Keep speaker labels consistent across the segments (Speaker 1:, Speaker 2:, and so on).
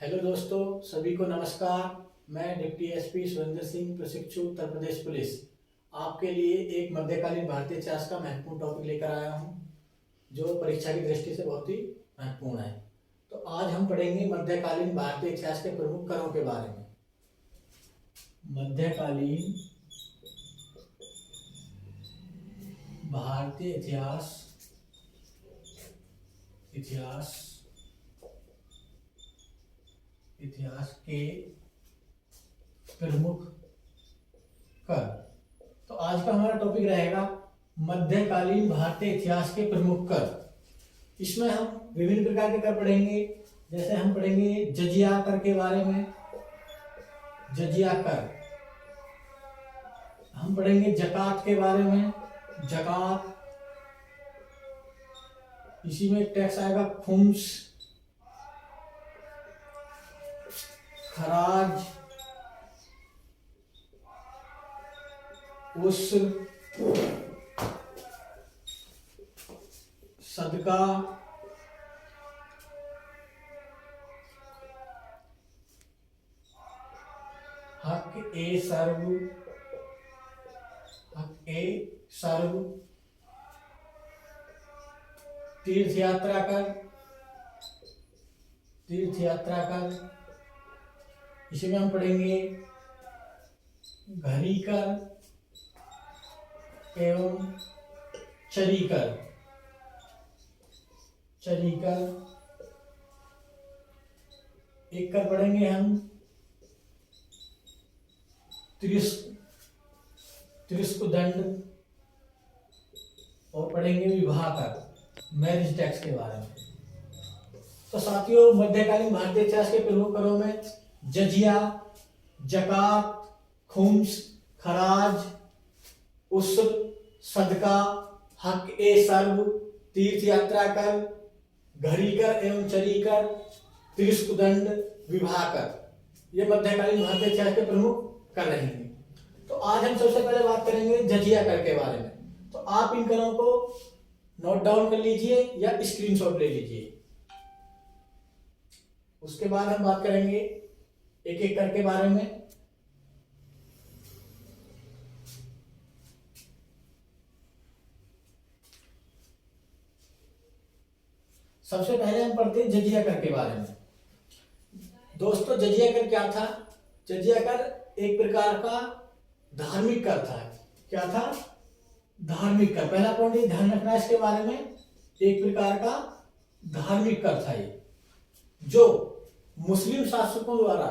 Speaker 1: Hello दोस्तों, सभी को नमस्कार। मैं डिप्टी एसपी सुरेंद्र सिंह, प्रशिक्षु उत्तर प्रदेश पुलिस, आपके लिए एक मध्यकालीन भारतीय इतिहास का महत्वपूर्ण टॉपिक लेकर आया हूं, जो परीक्षा की दृष्टि से बहुत ही महत्वपूर्ण है। तो आज हम पढ़ेंगे मध्यकालीन भारतीय इतिहास के प्रमुख करों के बारे में। मध्यकालीन भारतीय इतिहास के प्रमुख कर। तो आज का हमारा टॉपिक रहेगा मध्यकालीन भारतीय इतिहास के प्रमुख कर। इसमें हम विभिन्न प्रकार के कर पढ़ेंगे। जैसे हम पढ़ेंगे जजिया कर के बारे में, जजिया कर। हम पढ़ेंगे जकात के बारे में, जकात। इसी में टैक्स आएगा खुम्स, खराज, उस्र, सदका, हक ए सर्व, तीर्थ यात्रा कर। इसी में हम पढ़ेंगे घरी कर एवं चरी कर। एक कर पढ़ेंगे हम त्रिस्क दंड, और पढ़ेंगे विवाह कर, मैरिज टैक्स के बारे में। तो साथियों, मध्यकालीन भारतीय इतिहास के प्रमुख करों में जजिया, जकात, खुम्स, खराज, उस्र, सदका, हक ए सर्व, तीर्थ यात्रा कर, घरी कर एवं चरी कर, त्रिस्क दंड, विवाह कर, ये मध्यकालीन भारतीय इतिहास के प्रमुख कर रहेंगे। तो आज हम सबसे पहले बात करेंगे जजिया कर के बारे में। तो आप इन करों को नोट डाउन कर लीजिए या स्क्रीनशॉट ले लीजिए। उसके बाद हम बात करेंगे एक एक कर के बारे में। सबसे पहले हम पढ़ते हैं जजिया कर के बारे में। दोस्तों, जजिया कर क्या था? जजिया कर एक प्रकार का धार्मिक कर था। क्या था? धार्मिक कर। पहला पॉइंट ध्यान रखना इसके बारे में, एक प्रकार का धार्मिक कर था ये, जो मुस्लिम शासकों द्वारा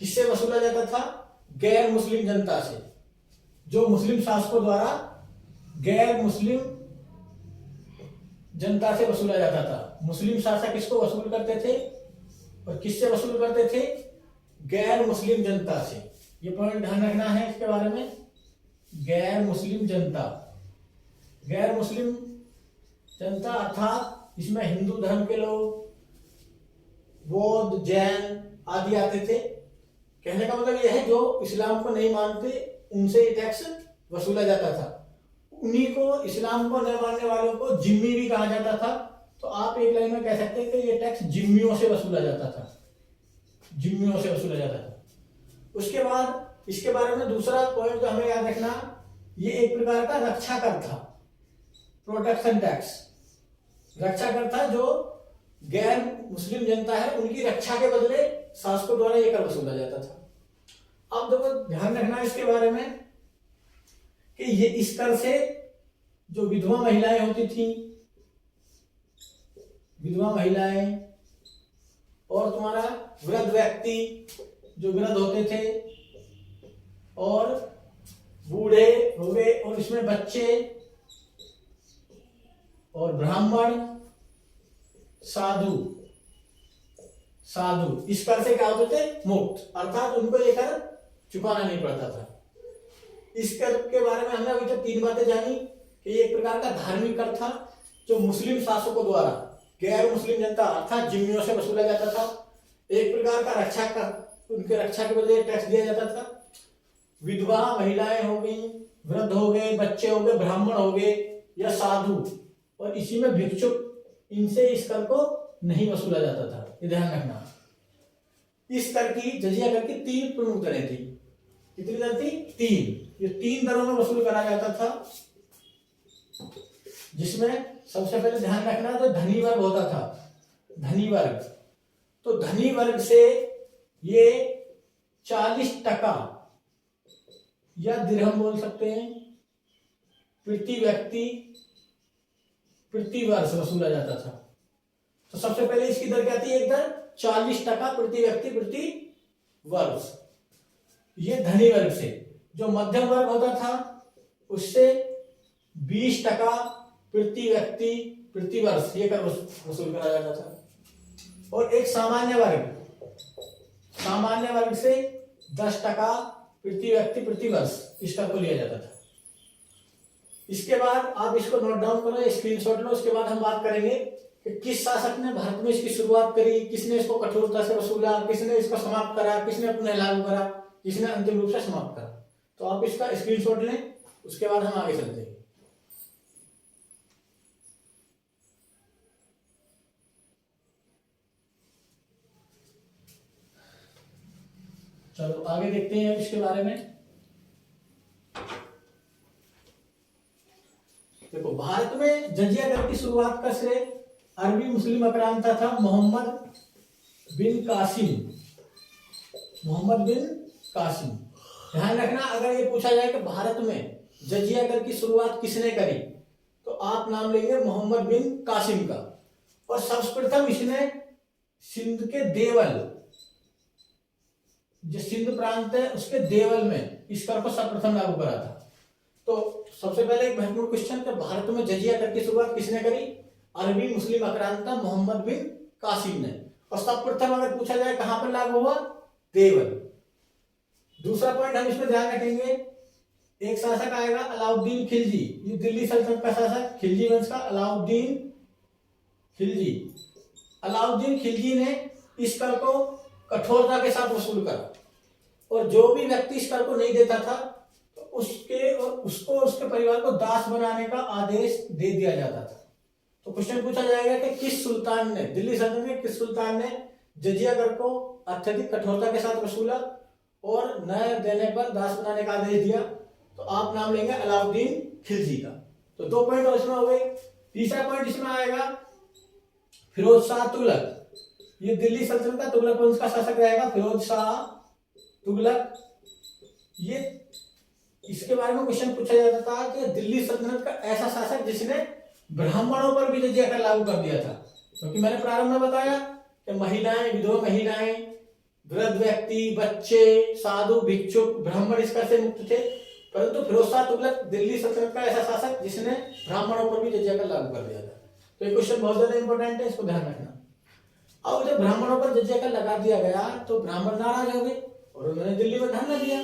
Speaker 1: किससे वसूला जाता था? गैर मुस्लिम जनता से। जो मुस्लिम शासकों द्वारा गैर मुस्लिम जनता से वसूला जाता था। मुस्लिम शासक इसको वसूल करते थे, और किससे वसूल करते थे? गैर मुस्लिम जनता से। ये पॉइंट ध्यान रखना है इसके बारे में। गैर मुस्लिम जनता, गैर मुस्लिम जनता अर्थात इसमें हिंदू धर्म के लोग, बौद्ध, जैन आदि आते थे। कहने का मतलब यह है, जो इस्लाम को नहीं मानते उनसे ये टैक्स वसूला जाता था। उन्हीं को, इस्लाम को न मानने वालों को जिम्मी भी कहा जाता था। तो आप एक लाइन में कह सकते हैं कि ये टैक्स जिम्मियों से वसूला जाता था, जिम्मियों से वसूला जाता था। उसके बाद इसके बारे में दूसरा पॉइंट जो हमें याद रखना, ये एक प्रकार का रक्षा कर था, प्रोटेक्शन टैक्स। रक्षा कर था, जो गैर मुस्लिम जनता है उनकी रक्षा के बदले शासकों द्वारा ये कर वसूला जाता था। अब देखो, ध्यान रखना इसके बारे में कि ये इस कर से जो विधवा महिलाएं होती थी, विधवा महिलाएं, और तुम्हारा वृद्ध व्यक्ति जो वृद्ध होते थे, और बूढ़े हो गए, और इसमें बच्चे और ब्राह्मण, साधु इस कर से क्या होते थे? मुक्त, अर्थात उनको ये कर चुकाना नहीं पड़ता था। इस कर के बारे में हमने अभी तक तीन बातें जानी कि ये एक प्रकार का धार्मिक कर था, जो मुस्लिम शासकों द्वारा गैर मुस्लिम जनता अर्थात जिम्मियों से वसूला जाता था। एक प्रकार का रक्षा कर, उनके रक्षा के बदले टैक्स दिया जाता था। विधवा महिलाएं हो गई, वृद्ध हो गए, बच्चे हो गए, ब्राह्मण हो गए या साधु, और इसी में भिक्षुक, इनसे इस कर को नहीं वसूला जाता था। ये ध्यान रखना। इस कर की जजिया कर की 3 प्रमुख दरें थी। कितनी दर थी? 3। ये 3 दरों में वसूल करा जाता था, जिसमें सबसे पहले ध्यान रखना जो धनी वर्ग होता था, धनी वर्ग, तो धनी वर्ग से ये 40% या दिरहम बोल सकते हैं प्रति व्यक्ति प्रति वर्ष वसूला जाता था। तो सबसे पहले इसकी दर क्या थी? एक दर 40% प्रति व्यक्ति प्रति वर्ष, ये धनी वर्ग से। जो मध्यम वर्ग होता था उससे 20% प्रति व्यक्ति प्रति वर्ष ये कर वसूल करा जाता था। और एक सामान्य वर्ग से 10% प्रति व्यक्ति प्रति वर्ष इस कर को लिया जाता था। इसके बाद आप इसको नोट डाउन करो, स्क्रीनशॉट लो। उसके बाद हम बात करेंगे कि किस शासक ने भारत में इसकी शुरुआत करी, किसने इसको कठोरता से वसूला, किसने इसको समाप्त करा, किसने पुनः लागू करा, किसने अंतिम रूप से समाप्त करा। तो आप इसका स्क्रीनशॉट लें, उसके बाद हम आगे चलते हैं। चलो आगे देखते हैं इसके बारे में। देखो, भारत में जजिया कर की शुरुआत का श्रेय अरबी मुस्लिम आक्रांता था मोहम्मद बिन कासिम। ध्यान रखना, अगर ये पूछा जाए कि भारत में जजिया कर की शुरुआत किसने करी, तो आप नाम लेंगे मोहम्मद बिन कासिम का। और सर्वप्रथम इसने सिंध के देवल, जो सिंध प्रांत है उसके देवल में इस कर को सर्वप्रथम लागू करा था। तो सबसे पहले एक महत्वपूर्ण क्वेश्चन कि भारत में जजिया कर की शुरुआत किसने करी? अरबी मुस्लिम आक्रांता मोहम्मद बिन कासिम ने। और सर्वप्रथम अगर पूछा जाए कहां पर लागू हुआ? देवल। दूसरा पॉइंट हम इसमें ध्यान रखेंगे, एक शासक आएगा अलाउद्दीन खिलजी, ये दिल्ली सल्तनत का शासक खिलजी वंश का अलाउद्दीन खिलजी ने इस कर को कठोरता के साथ वसूल करा। और जो भी व्यक्ति इस कर को नहीं देता था तो उसको उसके परिवार को दास बनाने का आदेश दे दिया जाता था। तो क्वेश्चन पूछा जाएगा कि किस सुल्तान ने, दिल्ली सल्तनत के किस सुल्तान ने जजिया कर को अत्यधिक कठोरता के साथ वसूला और न देने पर दास बनाने का आदेश दिया? तो आप नाम लेंगे अलाउद्दीन खिलजी का। तो 2 पॉइंट और इसमें हो गए। तीसरा पॉइंट इसमें आएगा फिरोज शाह तुगलक, ये दिल्ली सल्तनत का तुगलक वंश का शासक रहेगा फिरोज शाह तुगलक। ये इसके बारे में क्वेश्चन पूछा जाता था कि दिल्ली सल्तनत का ऐसा शासक जिसने ब्राह्मणों पर भी जजिया कर लागू कर दिया था। क्योंकि मैंने प्रारंभ में बताया कि महिलाएं, विधवा महिलाएं, वृद्ध व्यक्ति, बच्चे, साधु, भिक्षुक, ब्राह्मण इस कर से मुक्त थे। परंतु फिरोज शाह तुगलक दिल्ली सल्तनत का ऐसा शासक जिसने ब्राह्मणों पर भी जजिया कर लागू कर दिया था। तो ये क्वेश्चन बहुत ज्यादा इंपॉर्टेंट है, इसको ध्यान रखना। अब जब ब्राह्मणों पर जजिया कर लगा दिया गया तो ब्राह्मण नाराज हो गए और उन्होंने दिल्ली में धरना दिया।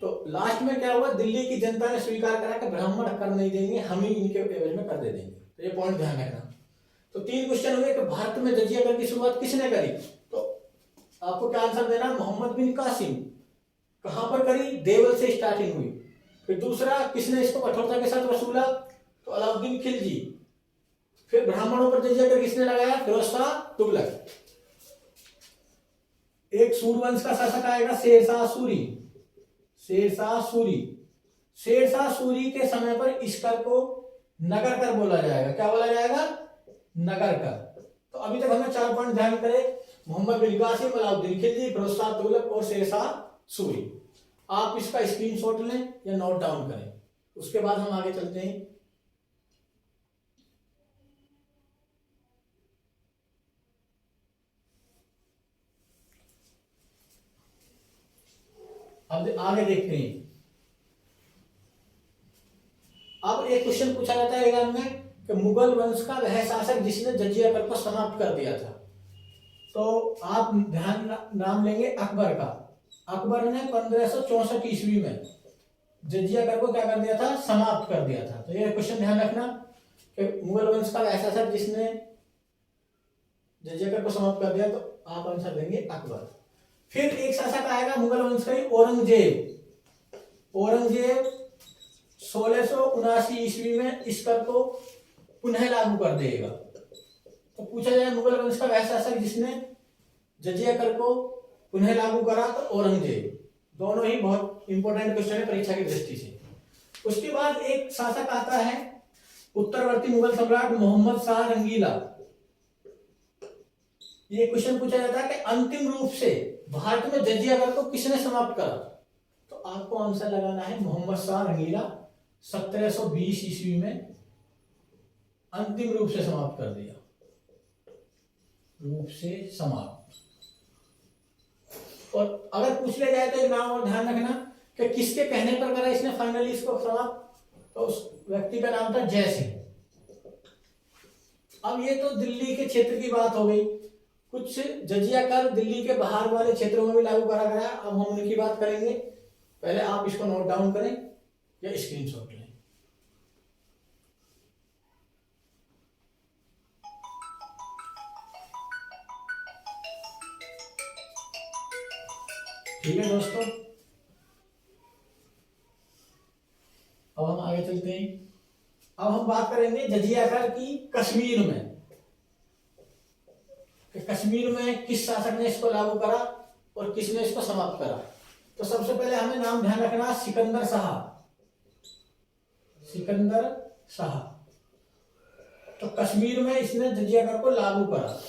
Speaker 1: तो लास्ट में क्या हुआ? दिल्ली की जनता ने स्वीकार करा कि ब्राह्मण कर नहीं देंगे, हम ही इनके एवज में कर दे देंगे। तो ये पॉइंट ध्यान रखना। तो 3 क्वेश्चन हुए कि भारत में जजिया कर की शुरुआत किसने करी? तो आपको क्या आंसर देना? मोहम्मद बिन कासिम। कहां पर करी? देवल से स्टार्टिंग हुई। फिर दूसरा, किसने इसको कठोरता के साथ वसूला? तो अलाउद्दीन खिलजी। फिर ब्राह्मणों पर जजिया कर किसने लगाया? फिरोज शाह तुगलक। एक सूरवंश का शासक आएगा शेरशाह सूरी के समय पर इस कर को नगर कर बोला जाएगा। क्या बोला जाएगा? नगर कर। तो अभी तक हमने 4 पॉइंट ध्यान करें, मोहम्मद बिन कासिम, अलाउद्दीन खिलजी, फिरोज शाह तुगलक और शेरशाह सूरी। आप इसका स्क्रीनशॉट लें या नोट डाउन करें, उसके बाद हम आगे चलते हैं। अब आगे देखते हैं। अब एक क्वेश्चन पूछा जाता है एग्जाम में कि मुगल वंश का वह शासक जिसने जजिया कर को समाप्त कर दिया था। तो आप ध्यान नाम लेंगे अकबर का। अकबर ने 1564 ईस्वी में जजिया कर को क्या कर दिया था? समाप्त कर दिया था। तो ये क्वेश्चन ध्यान रखना कि मुगल वंश का वह शासक जिसने जजिया कर को समाप्त कर दिया। तो आप आंसर देंगे अकबर। फिर एक शासक आएगा मुगल वंश का ही, औरंगजेब 1679 ईस्वी में इस कर को पुनः लागू कर देगा। तो पूछा जाए मुगल वंश का वह शासक जिसने जजिया कर को पुनः लागू करा तो औरंगजेब। दोनों ही बहुत इंपॉर्टेंट क्वेश्चन है परीक्षा की दृष्टि से। उसके बाद एक शासक आता है उत्तरवर्ती मुगल सम्राट मोहम्मद शाह रंगीला। ये क्वेश्चन पूछा जाता है कि अंतिम रूप से भारत में जजिया कर को किसने समाप्त करा? तो आपको आंसर लगाना है मोहम्मद शाह रंगीला 1720 ईस्वी में अंतिम रूप से समाप्त कर दिया। रूप से समाप्त। और अगर पूछ लिया जाए तो एक नाम और ध्यान रखना कि किसके कहने पर करा इसने फाइनली इसको समाप्त, तो उस व्यक्ति का नाम था जय सिंह। अब ये तो दिल्ली के क्षेत्र की बात हो गई। कुछ जजिया कर दिल्ली के बाहर वाले क्षेत्रों में भी लागू करा गया। अब हम उनकी बात करेंगे। पहले आप इसको नोट डाउन करें या स्क्रीनशॉट लें। ठीक है दोस्तों, अब हम आगे चलते हैं। अब हम बात करेंगे जजिया कर की कश्मीर में, कि कश्मीर में किस शासक ने इसको लागू करा और किसने इसको समाप्त करा। तो सबसे पहले हमें नाम ध्यान रखना, सिकंदर शाह। सिकंदर शाह। तो कश्मीर में इसने जजिया कर को लागू करा।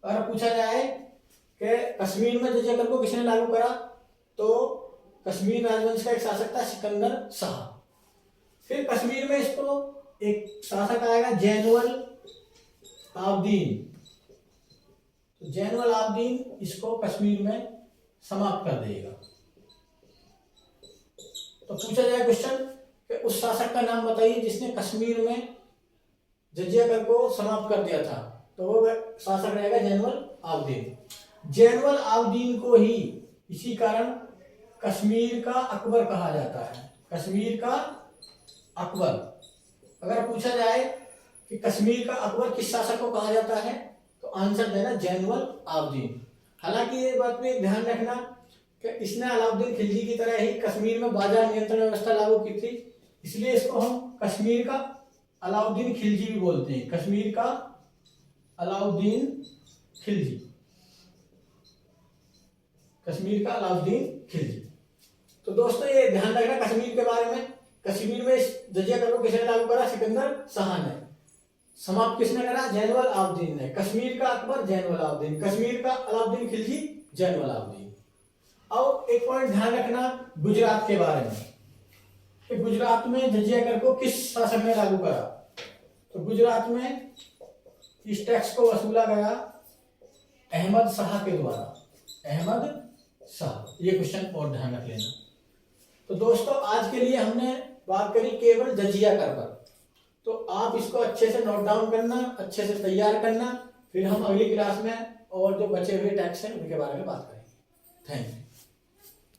Speaker 1: अगर पूछा जाए कि कश्मीर में जजिया कर को किसने लागू करा, तो कश्मीर राजवंश का एक शासक था सिकंदर शाह। फिर कश्मीर में इसको एक शासक आएगा जैनुअल आब्दीन। तो जैनुअल आब्दीन इसको कश्मीर में समाप्त कर देगा। तो पूछा जाए क्वेश्चन कि उस शासक का नाम बताइए जिसने कश्मीर में जजिया कर को समाप्त कर दिया था, तो वो शासक रहेगा जैनुअल आब्दीन। जैनुअल आब्दीन को ही इसी कारण कश्मीर का अकबर कहा जाता है। कश्मीर का अकबर। अगर पूछा जाए कि कश्मीर का अकबर किस शासक को कहा जाता है, तो आंसर देना जैनुअल आब्दीन। हालांकि ये बात में ध्यान रखना कि इसने अलाउद्दीन खिलजी की तरह ही कश्मीर में बाजार नियंत्रण व्यवस्था लागू की थी, इसलिए इसको हम कश्मीर का अलाउद्दीन खिलजी भी बोलते हैं। कश्मीर का अलाउद्दीन खिलजी। कश्मीर का अलाउद्दीन खिलजी। तो दोस्तों ये ध्यान रखना कश्मीर के बारे में। कश्मीर में जजिया कर को किसने लागू करा? सिकंदर शाह ने। समाप्त किसने करा? जैनुअल आब्दीन ने। कश्मीर का अकबर जैनुअल आब्दीन, कश्मीर का अलाउद्दीन खिलजी जैनुअल आब्दीन। अब एक पॉइंट ध्यान रखना गुजरात के बारे में, कि गुजरात में जजिया कर को किस शासक ने लागू करा। तो गुजरात में इस टैक्स को वसूला गया अहमद शाह के द्वारा। अहमद शाह, ये क्वेश्चन और ध्यान रख लेना। तो दोस्तों आज के लिए हमने बात करी केवल जजिया कर पर। तो आप इसको अच्छे से नोट डाउन करना, अच्छे से तैयार करना, फिर हम अगली क्लास में और जो बचे हुए टैक्स हैं उनके बारे में बात करेंगे। Thank you.